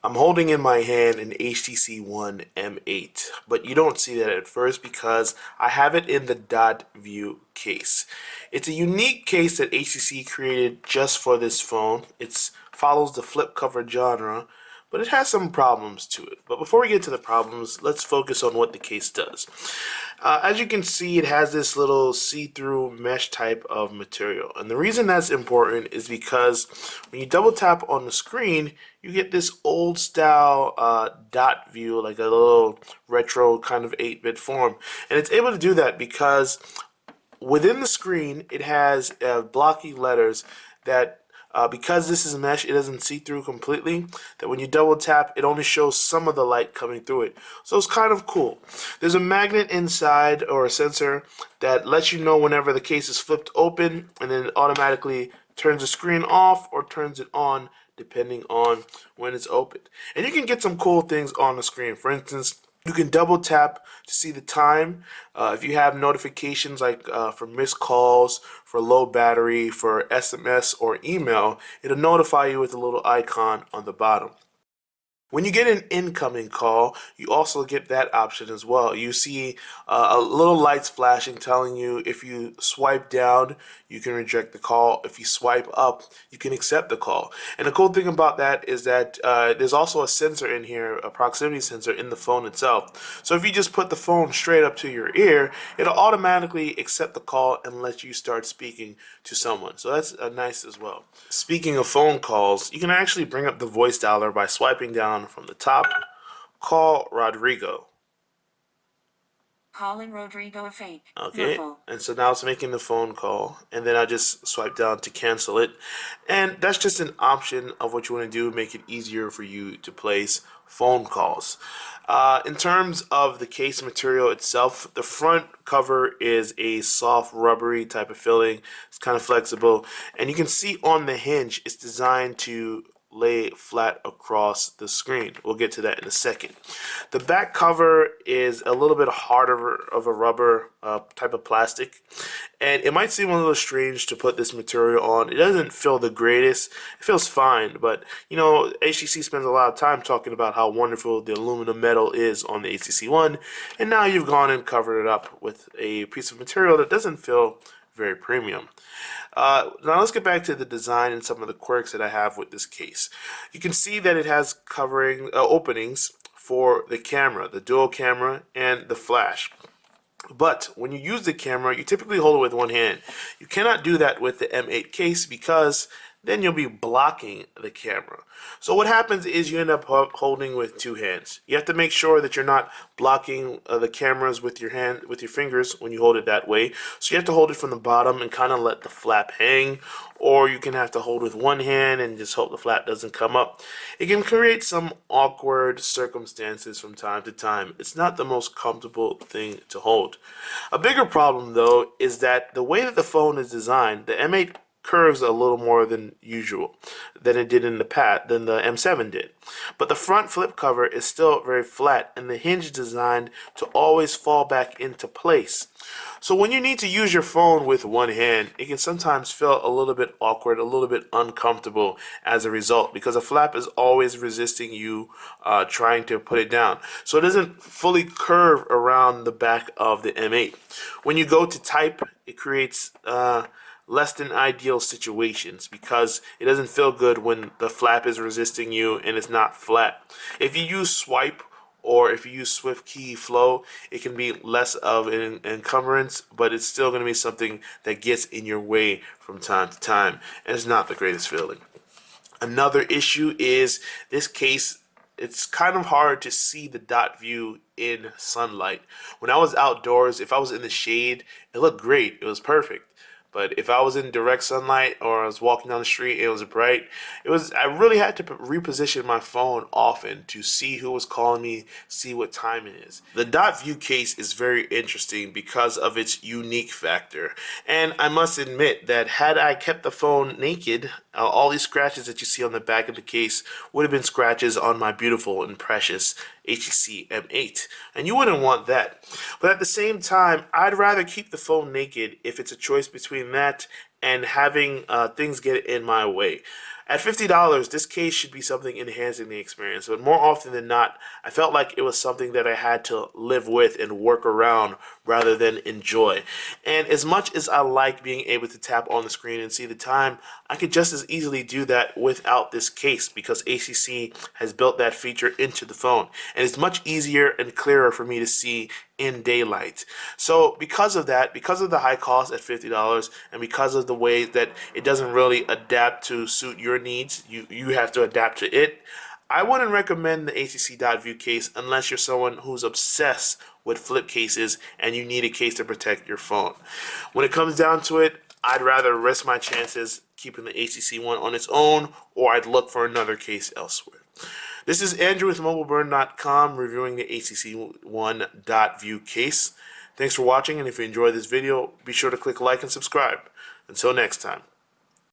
I'm holding in my hand an HTC One M8, but you don't see that at first because I have it in the dot view case. It's a unique case that HTC created just for this phone. It follows the flip cover genre, but it has some problems to it. But before we get to the problems, let's focus on what the case does. As you can see, it has this little see-through mesh type of material. And the reason that's important is because when you double tap on the screen, you get this old style dot view, like a little retro kind of 8-bit form. And it's able to do that because within the screen, it has blocky letters that because this is a mesh, it doesn't see through completely. That when you double tap, it only shows some of the light coming through it. So it's kind of cool. There's a magnet inside or a sensor that lets you know whenever the case is flipped open, and then it automatically turns the screen off or turns it on depending on when it's opened. And you can get some cool things on the screen. For instance, you can double tap to see the time. If you have notifications like for missed calls, for low battery, for SMS or email, it'll notify you with a little icon on the bottom. When you get an incoming call, you also get that option as well. You see a little lights flashing telling you if you swipe down, you can reject the call. If you swipe up, you can accept the call. And the cool thing about that is that there's also a sensor in here, a proximity sensor in the phone itself. So if you just put the phone straight up to your ear, it'll automatically accept the call and let you start speaking to someone. So that's nice as well. Speaking of phone calls, you can actually bring up the voice dialer by swiping down from the top. Call Rodrigo. Calling Rodrigo a fake. Okay, and so now it's making the phone call, and then I just swipe down to cancel it. And that's just an option of what you want to do, make it easier for you to place phone calls. In terms of the case material itself, the front cover is a soft rubbery type of feeling. It's kind of flexible, and you can see on the hinge it's designed to lay flat across the screen. We'll get to that in a second. The back cover is a little bit harder of a rubber type of plastic, and it might seem a little strange to put this material on. It doesn't feel the greatest. It feels fine, but you know, HTC spends a lot of time talking about how wonderful the aluminum metal is on the HTC One, and now you've gone and covered it up with a piece of material that doesn't feel very premium. Now let's get back to the design and some of the quirks that I have with this case. You can see that it has covering openings for the camera, the dual camera, and the flash. But when you use the camera, you typically hold it with one hand. You cannot do that with the M8 case because then you'll be blocking the camera. So what happens is you end up holding with two hands. You have to make sure that you're not blocking the cameras with your hand, with your fingers when you hold it that way. So you have to hold it from the bottom and kind of let the flap hang, or you can have to hold with one hand and just hope the flap doesn't come up. It can create some awkward circumstances from time to time. It's not the most comfortable thing to hold. A bigger problem though is that the way that the phone is designed, the M8 curves a little more than usual than it did in the past, than the M7 did. But the front flip cover is still very flat, and the hinge is designed to always fall back into place. So when you need to use your phone with one hand, it can sometimes feel a little bit awkward, a little bit uncomfortable as a result, because the flap is always resisting you trying to put it down. So it doesn't fully curve around the back of the M8. When you go to type, it creates less than ideal situations because it doesn't feel good when the flap is resisting you and it's not flat. If you use swipe or if you use swift key flow, it can be less of an encumbrance, but it's still going to be something that gets in your way from time to time, and it's not the greatest feeling. Another issue is this case, it's kind of hard to see the dot view in sunlight. When I was outdoors, if I was in the shade, it looked great. It was perfect. But if I was in direct sunlight or I was walking down the street, it was bright. I really had to reposition my phone often to see who was calling me, see what time it is. The dot view case is very interesting because of its unique factor. And I must admit that had I kept the phone naked, all these scratches that you see on the back of the case would have been scratches on my beautiful and precious HTC M8, and you wouldn't want that. But at the same time, I'd rather keep the phone naked if it's a choice between that and having things get in my way. At $50, this case should be something enhancing the experience, but more often than not, I felt like it was something that I had to live with and work around rather than enjoy. And as much as I like being able to tap on the screen and see the time, I could just as easily do that without this case because HTC has built that feature into the phone. And it's much easier and clearer for me to see in daylight. So because of that, because of the high cost at $50 and because of the way that it doesn't really adapt to suit your needs, you have to adapt to it. I wouldn't recommend the HTC Dot View case unless you're someone who's obsessed with flip cases and you need a case to protect your phone. When it comes down to it, I'd rather risk my chances keeping the HTC one on its own, or I'd look for another case elsewhere. This is Andrew with mobileburn.com reviewing the HTC One Dot View case. Thanks for watching, and if you enjoyed this video, be sure to click like and subscribe. Until next time.